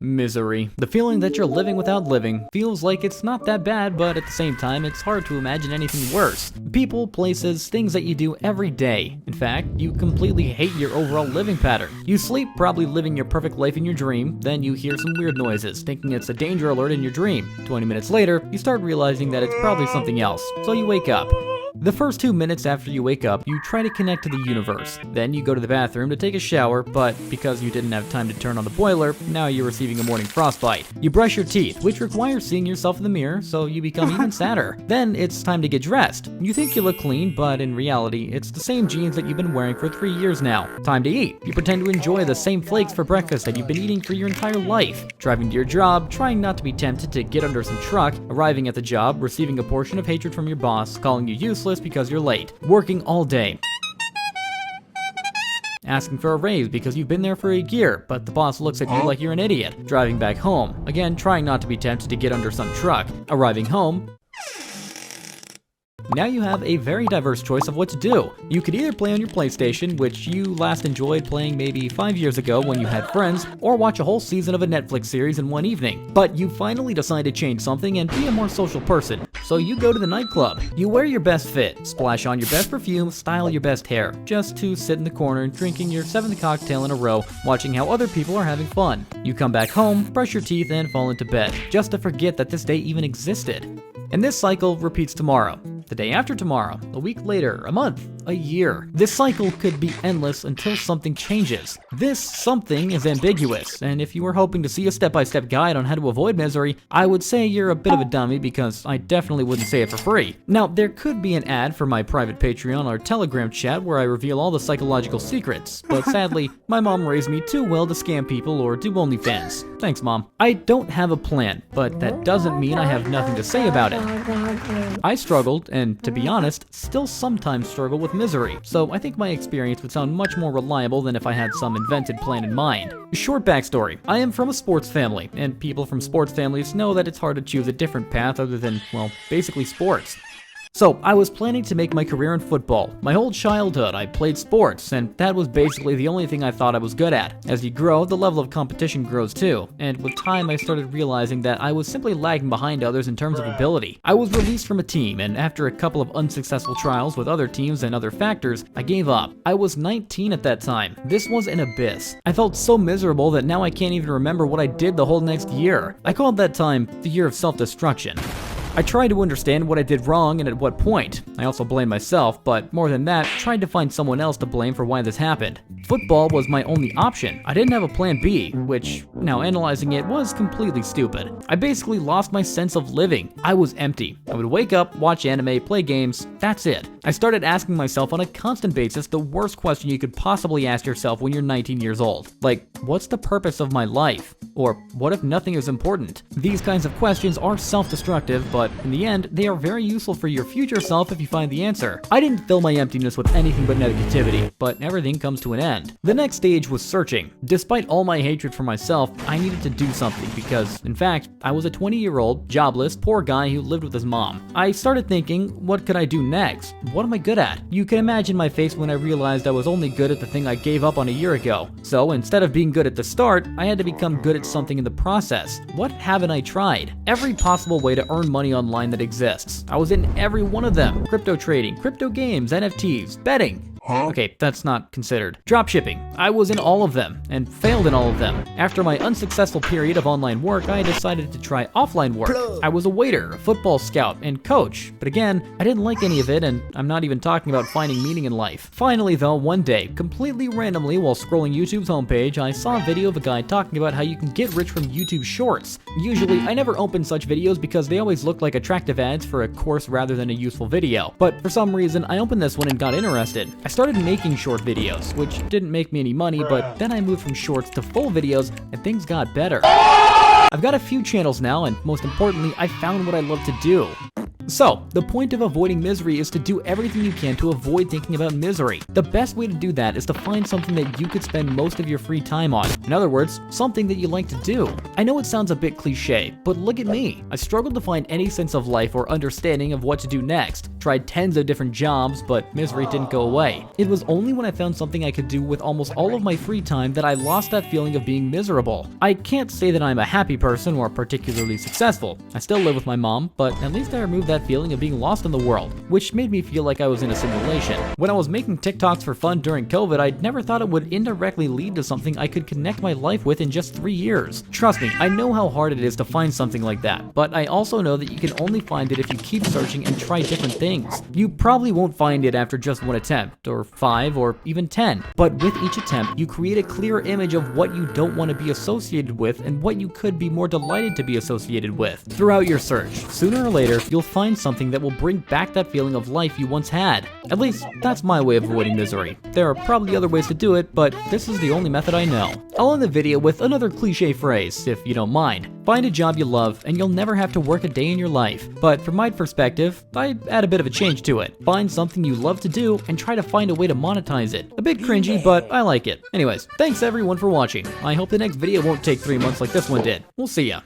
Misery. The feeling that you're living without living feels like it's not that bad, but at the same time, it's hard to imagine anything worse. People, places, things that you do every day. In fact, you completely hate your overall living pattern. You sleep, probably living your perfect life in your dream, then you hear some weird noises, thinking it's a danger alert in your dream. 20 minutes later, you start realizing that it's probably something else, so you wake up. The first 2 minutes after you wake up, you try to connect to the universe. Then you go to the bathroom to take a shower, but because you didn't have time to turn on the boiler, now you're receiving a morning frostbite. You brush your teeth, which requires seeing yourself in the mirror, so you become even sadder. Then it's time to get dressed. You think you look clean, but in reality, it's the same jeans that you've been wearing for 3 years now. Time to eat. You pretend to enjoy the same flakes for breakfast that you've been eating for your entire life. Driving to your job, trying not to be tempted to get under some truck, arriving at the job, receiving a portion of hatred from your boss, calling you useless because you're late, working all day, asking for a raise because you've been there for a year, but the boss looks at you like you're an idiot, driving back home, again trying not to be tempted to get under some truck, arriving home. Now you have a very diverse choice of what to do. You could either play on your PlayStation, which you last enjoyed playing maybe 5 years ago when you had friends, or watch a whole season of a Netflix series in one evening. But you finally decide to change something and be a more social person. So you go to the nightclub. You wear your best fit, splash on your best perfume, style your best hair, just to sit in the corner drinking your 7th cocktail in a row, watching how other people are having fun. You come back home, brush your teeth, and fall into bed, just to forget that this day even existed. And this cycle repeats tomorrow, the day after tomorrow, a week later, a month, a year. This cycle could be endless until something changes. This something is ambiguous, and if you were hoping to see a step-by-step guide on how to avoid misery, I would say you're a bit of a dummy because I definitely wouldn't say it for free. Now, there could be an ad for my private Patreon or Telegram chat where I reveal all the psychological secrets, but sadly, my mom raised me too well to scam people or do OnlyFans. Thanks, Mom. I don't have a plan, but that doesn't mean I have nothing to say about it. I struggled, and to be honest, still sometimes struggle with misery, so I think my experience would sound much more reliable than if I had some invented plan in mind. Short backstory. I am from a sports family, and people from sports families know that it's hard to choose a different path other than, well, basically sports. So, I was planning to make my career in football. My whole childhood, I played sports, and that was basically the only thing I thought I was good at. As you grow, the level of competition grows too, and with time I started realizing that I was simply lagging behind others in terms of ability. I was released from a team, and after a couple of unsuccessful trials with other teams and other factors, I gave up. I was 19 at that time. This was an abyss. I felt so miserable that now I can't even remember what I did the whole next year. I called that time the year of self-destruction. I tried to understand what I did wrong and at what point. I also blamed myself, but more than that, tried to find someone else to blame for why this happened. Football was my only option. I didn't have a plan B, which, now analyzing it, was completely stupid. I basically lost my sense of living. I was empty. I would wake up, watch anime, play games, that's it. I started asking myself on a constant basis the worst question you could possibly ask yourself when you're 19 years old. Like, what's the purpose of my life? Or, what if nothing is important? These kinds of questions are self-destructive, but in the end, they are very useful for your future self if you find the answer. I didn't fill my emptiness with anything but negativity, but everything comes to an end. The next stage was searching. Despite all my hatred for myself, I needed to do something because, in fact, I was a 20-year-old, jobless, poor guy who lived with his mom. I started thinking, what could I do next? What am I good at? You can imagine my face when I realized I was only good at the thing I gave up on a year ago. So instead of being good at the start, I had to become good at something in the process. What haven't I tried? Every possible way to earn money online that exists. I was in every one of them. Crypto trading, crypto games, NFTs, betting. Okay, that's not considered. Dropshipping. I was in all of them, and failed in all of them. After my unsuccessful period of online work, I decided to try offline work. I was a waiter, a football scout, and coach. But again, I didn't like any of it, and I'm not even talking about finding meaning in life. Finally though, one day, completely randomly while scrolling YouTube's homepage, I saw a video of a guy talking about how you can get rich from YouTube Shorts. Usually, I never open such videos because they always look like attractive ads for a course rather than a useful video. But for some reason, I opened this one and got interested. I started making short videos, which didn't make me any money, but then I moved from shorts to full videos and things got better. I've got a few channels now, and most importantly, I found what I love to do. So, the point of avoiding misery is to do everything you can to avoid thinking about misery. The best way to do that is to find something that you could spend most of your free time on. In other words, something that you like to do. I know it sounds a bit cliche, but look at me. I struggled to find any sense of life or understanding of what to do next. Tried tens of different jobs, but misery didn't go away. It was only when I found something I could do with almost all of my free time that I lost that feeling of being miserable. I can't say that I'm a happy person or particularly successful. I still live with my mom, but at least I removed that feeling of being lost in the world, which made me feel like I was in a simulation. When I was making TikToks for fun during COVID, I never thought it would indirectly lead to something I could connect my life with in just 3 years. Trust me, I know how hard it is to find something like that, but I also know that you can only find it if you keep searching and try different things. You probably won't find it after just one attempt, or 5, or even 10, but with each attempt, you create a clear image of what you don't want to be associated with and what you could be more delighted to be associated with. Throughout your search, sooner or later, you'll find something that will bring back that feeling of life you once had. At least, that's my way of avoiding misery. There are probably other ways to do it, but this is the only method I know. I'll end the video with another cliche phrase, if you don't mind. Find a job you love, and you'll never have to work a day in your life. But from my perspective, I add a bit of a change to it. Find something you love to do, and try to find a way to monetize it. A bit cringy, but I like it. Anyways, thanks everyone for watching. I hope the next video won't take 3 months like this one did. We'll see ya.